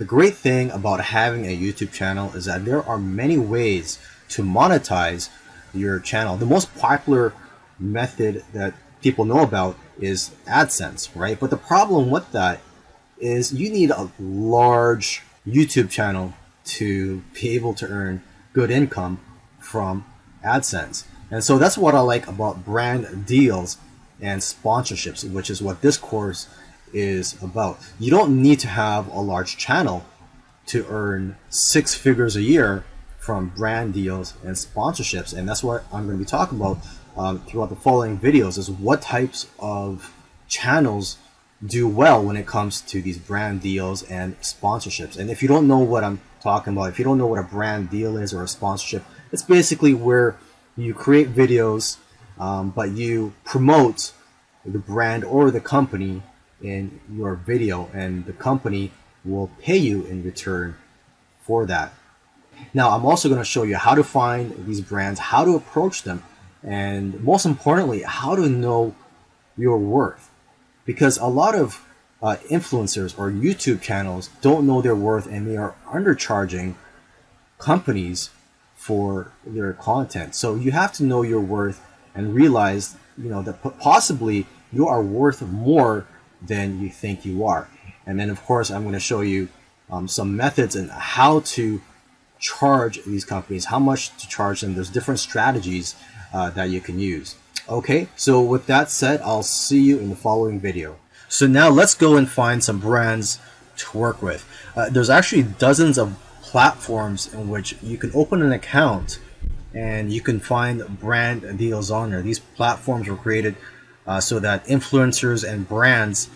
The great thing about having a YouTube channel is that there are many ways to monetize your channel. The most popular method that people know about is AdSense, right? But the problem with that is you need a large YouTube channel to be able to earn good income from AdSense. And so that's what I like about brand deals and sponsorships, which is what this course is about. You don't need to have a large channel to earn 6 figures a year from brand deals and sponsorships. And that's what I'm going to be talking about throughout the following videos, is what types of channels do well when it comes to these brand deals and sponsorships. And if you don't know what I'm talking about, if you don't know what a brand deal is or a sponsorship, it's basically where you create videos, but you promote the brand or the company in your video, and the company will pay you in return for that. Now, I'm also going to show you how to find these brands, how to approach them, and most importantly, how to know your worth. Because a lot of influencers or YouTube channels don't know their worth, and they are undercharging companies for their content. So you have to know your worth and realize, that possibly you are worth more than you think you are. And then, of course, I'm going to show you some methods and how to charge these companies, how much to charge them. There's different strategies that you can use. Okay, so with that said, I'll see you in the following video. So now let's go and find some brands to work with. There's actually dozens of platforms in which you can open an account and you can find brand deals on there. These platforms were created so that influencers and brands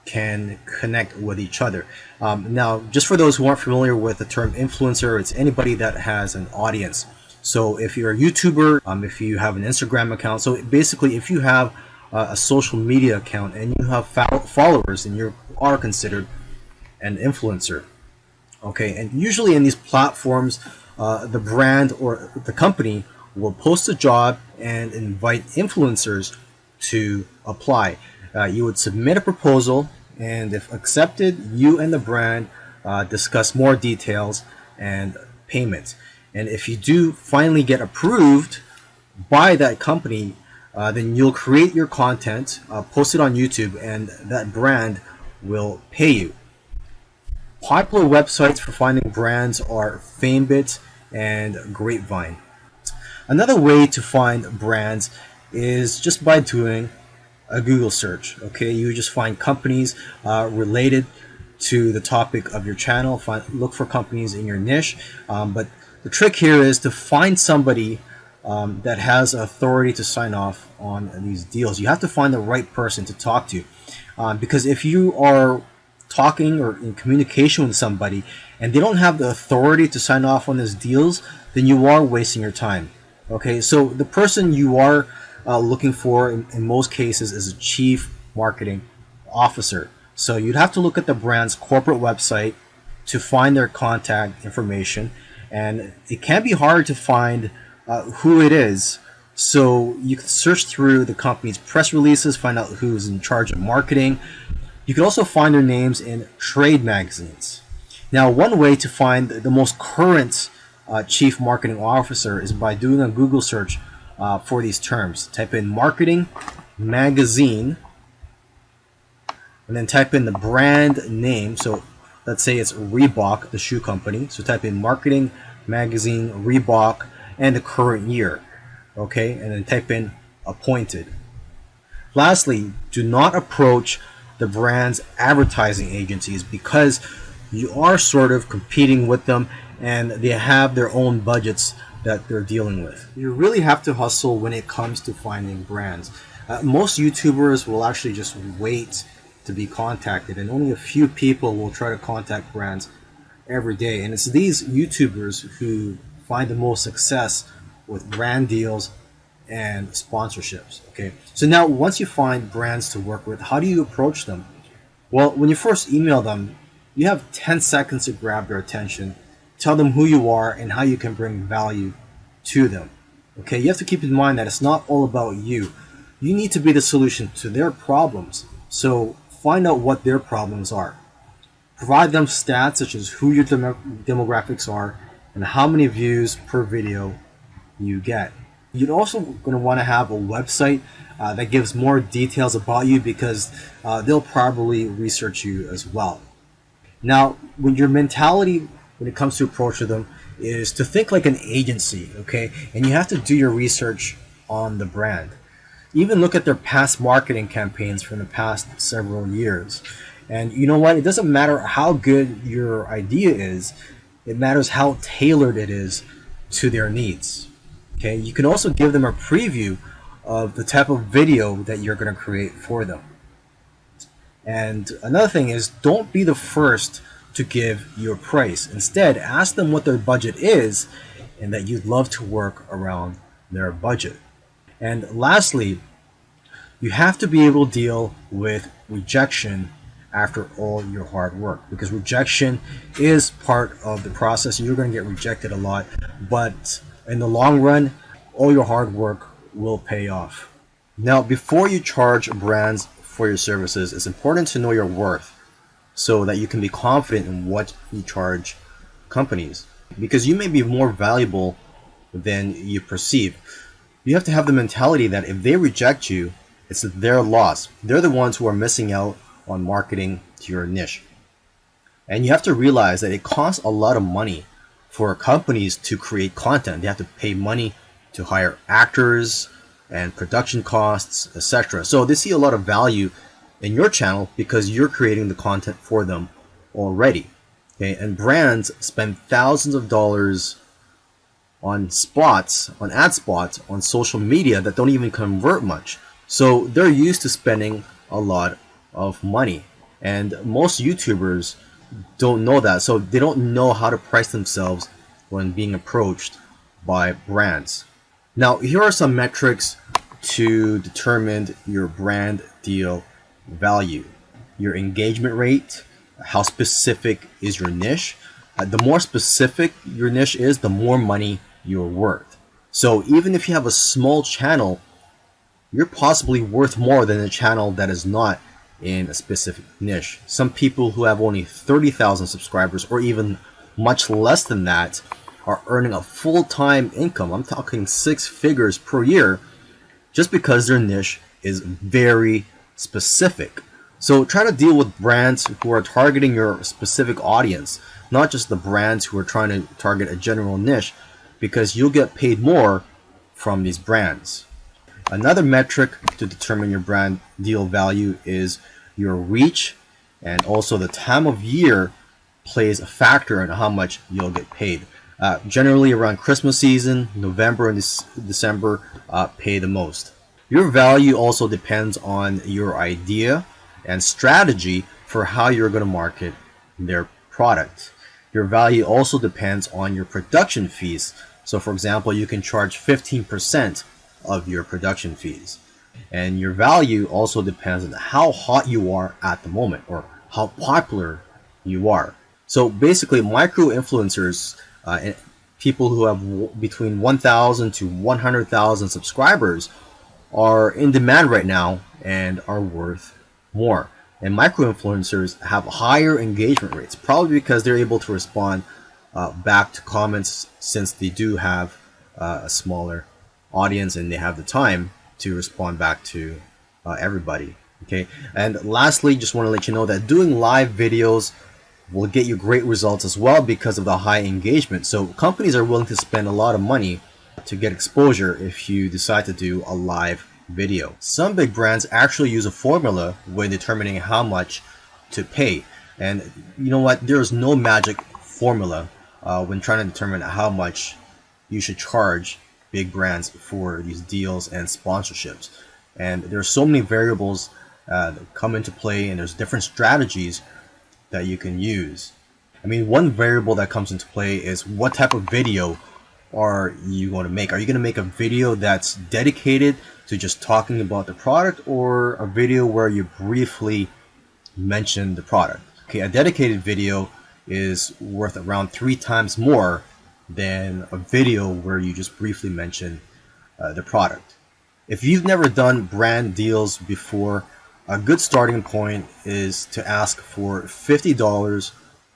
can connect with each other. Now, just for those who aren't familiar with the term influencer, it's anybody that has an audience. So if you're a YouTuber, if you have an Instagram account, so basically if you have a social media account and you have followers, then you are considered an influencer. Okay, and usually in these platforms, the brand or the company will post a job and invite influencers to apply. You would submit a proposal, and if accepted, you and the brand discuss more details and payments. And if you do finally get approved by that company, then you'll create your content, post it on YouTube, and that brand will pay you. Popular websites for finding brands are FameBit and Grapevine. Another way to find brands is just by doing a Google search. Okay, you just find companies related to the topic of your channel. Look for companies in your niche, but the trick here is to find somebody that has authority to sign off on these deals. You have to find the right person to talk to, because if you are talking or in communication with somebody and they don't have the authority to sign off on these deals, then you are wasting your time. Okay, so the person you are looking for in most cases is a chief marketing officer. So you'd have to look at the brand's corporate website to find their contact information, and it can be hard to find who it is. So you can search through the company's press releases, find out who's in charge of marketing. You can also find their names in trade magazines. Now, one way to find the most current chief marketing officer is by doing a Google search for these terms. Type in marketing magazine and then type in the brand name. So let's say it's Reebok, the shoe company. So type in marketing magazine Reebok and the current year. Okay, and then type in appointed. Lastly, do not approach the brand's advertising agencies, because you are sort of competing with them and they have their own budgets that they're dealing with. You really have to hustle when it comes to finding brands. Most YouTubers will actually just wait to be contacted, and only a few people will try to contact brands every day. And it's these YouTubers who find the most success with brand deals and sponsorships. Okay, so now once you find brands to work with, how do you approach them? Well, when you first email them, you have 10 seconds to grab their attention, tell them who you are and how you can bring value to them. Okay, you have to keep in mind that it's not all about you. You need to be the solution to their problems. So find out what their problems are. Provide them stats such as who your demographics are and how many views per video you get. You're also going to want to have a website that gives more details about you, because they'll probably research you as well. Now, when your mentality when it comes to approaching them is to think like an agency, okay? And you have to do your research on the brand. Even look at their past marketing campaigns from the past several years. And you know what? It doesn't matter how good your idea is. It matters how tailored it is to their needs. Okay? You can also give them a preview of the type of video that you're going to create for them. And another thing is, don't be the first to give your price. Instead, ask them what their budget is and that you'd love to work around their budget. And lastly, you have to be able to deal with rejection after all your hard work, because rejection is part of the process. You're going to get rejected a lot, but in the long run, all your hard work will pay off. Now, before you charge brands for your services, it's important to know your worth so that you can be confident in what you charge companies, because you may be more valuable than you perceive. You have to have the mentality that if they reject you, it's their loss. They're the ones who are missing out on marketing to your niche. And you have to realize that it costs a lot of money for companies to create content. They have to pay money to hire actors and production costs, etc. So they see a lot of value in your channel because you're creating the content for them already. Okay? And brands spend thousands of dollars on spots, on ad spots, on social media that don't even convert much. So they're used to spending a lot of money. And most YouTubers don't know that. So they don't know how to price themselves when being approached by brands. Now, here are some metrics to determine your brand deal value. Your engagement rate, how specific is your niche. The more specific your niche is, the more money you're worth. So even if you have a small channel, you're possibly worth more than a channel that is not in a specific niche. Some people who have only 30,000 subscribers or even much less than that are earning a full-time income. I'm talking 6 figures per year just because their niche is very specific. So try to deal with brands who are targeting your specific audience, not just the brands who are trying to target a general niche, because you'll get paid more from these brands. Another metric to determine your brand deal value is your reach, and also the time of year plays a factor in how much you'll get paid. Generally around Christmas season, November and December pay the most. Your value also depends on your idea and strategy for how you're going to market their product. Your value also depends on your production fees. So for example, you can charge 15% of your production fees. And your value also depends on how hot you are at the moment or how popular you are. So basically, micro influencers, people who have between 1,000 to 100,000 subscribers, are in demand right now and are worth more. And micro influencers have higher engagement rates, probably because they're able to respond back to comments, since they do have a smaller audience and they have the time to respond back to everybody. Okay, and lastly, just want to let you know that doing live videos will get you great results as well because of the high engagement. So companies are willing to spend a lot of money to get exposure if you decide to do a live video. Some big brands actually use a formula when determining how much to pay. And you know what? There's no magic formula when trying to determine how much you should charge big brands for these deals and sponsorships. And there's so many variables that come into play, and there's different strategies that you can use. I mean, one variable that comes into play is what type of video are you going to make? Are you going to make a video that's dedicated to just talking about the product, or a video where you briefly mention the product? Okay, a dedicated video is worth around 3 times more than a video where you just briefly mention the product. If you've never done brand deals before, A good starting point is to ask for $50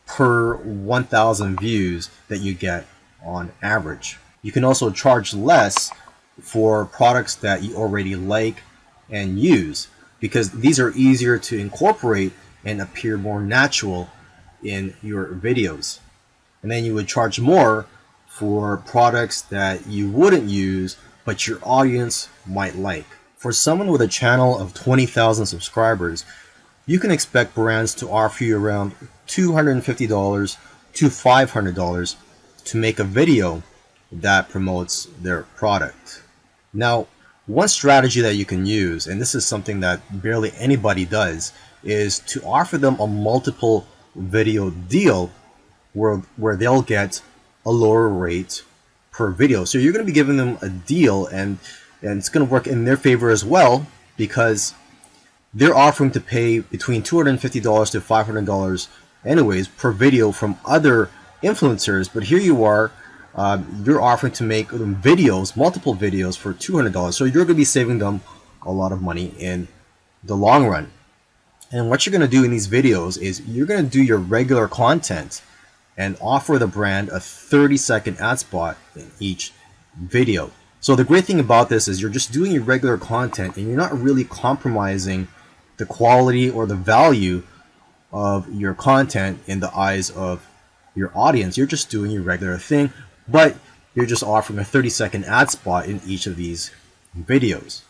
per 1,000 views that you get on average. You can also charge less for products that you already like and use, because these are easier to incorporate and appear more natural in your videos. And then you would charge more for products that you wouldn't use but your audience might like. For someone with a channel of 20,000 subscribers, you can expect brands to offer you around $250 to $500 to make a video that promotes their product. Now, one strategy that you can use, and this is something that barely anybody does, is to offer them a multiple video deal where they'll get a lower rate per video. So you're going to be giving them a deal, and it's going to work in their favor as well, because they're offering to pay between $250 to $500 anyways per video from other influencers. But here you are, you're offering to make videos, multiple videos for $200. So you're going to be saving them a lot of money in the long run. And what you're going to do in these videos is you're going to do your regular content and offer the brand a 30-second ad spot in each video. So the great thing about this is you're just doing your regular content and you're not really compromising the quality or the value of your content in the eyes of your audience. You're just doing your regular thing, but you're just offering a 30-second ad spot in each of these videos.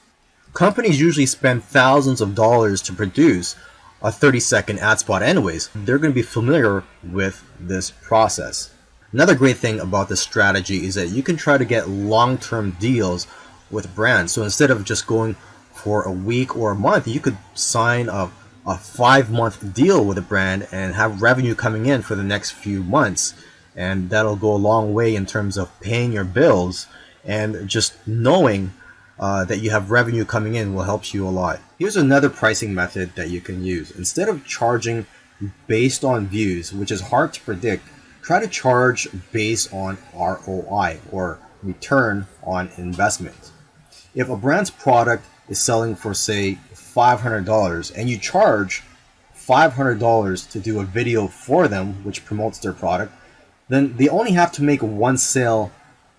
Companies usually spend thousands of dollars to produce a 30-second ad spot anyways. They're going to be familiar with this process. Another great thing about this strategy is that you can try to get long-term deals with brands. So instead of just going for a week or a month, you could sign a 5-month deal with a brand and have revenue coming in for the next few months. And that'll go a long way in terms of paying your bills, and just knowing that you have revenue coming in will help you a lot. Here's another pricing method that you can use. Instead of charging based on views, which is hard to predict, try to charge based on ROI, or return on investment. If a brand's product is selling for, say, $500 and you charge $500 to do a video for them which promotes their product, then they only have to make one sale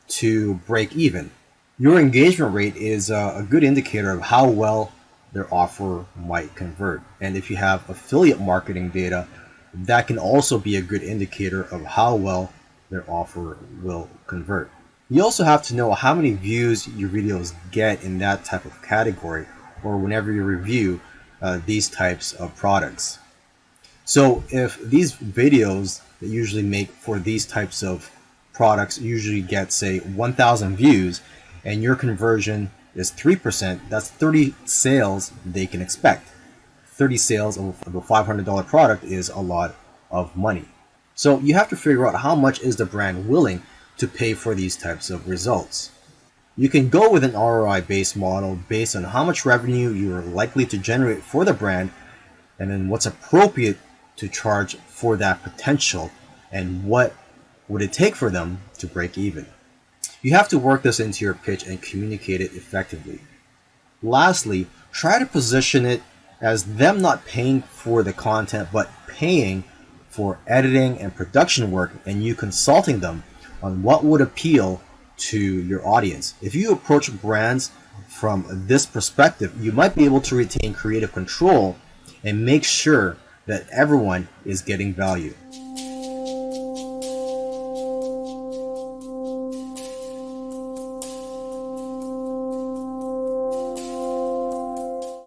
to break even. Your engagement rate is a good indicator of how well their offer might convert. And if you have affiliate marketing data, that can also be a good indicator of how well their offer will convert. You also have to know how many views your videos get in that type of category, or whenever you review these types of products. So if these videos that usually make for these types of products usually get, say, 1,000 views, and your conversion is 3%, that's 30 sales they can expect. 30 sales of a $500 product is a lot of money. So you have to figure out how much is the brand willing to pay for these types of results. You can go with an ROI-based model based on how much revenue you're likely to generate for the brand, and then what's appropriate to charge for that potential, and what would it take for them to break even. You have to work this into your pitch and communicate it effectively. Lastly, try to position it as them not paying for the content, but paying for editing and production work, and you consulting them on what would appeal to your audience. If you approach brands from this perspective, you might be able to retain creative control and make sure that everyone is getting value.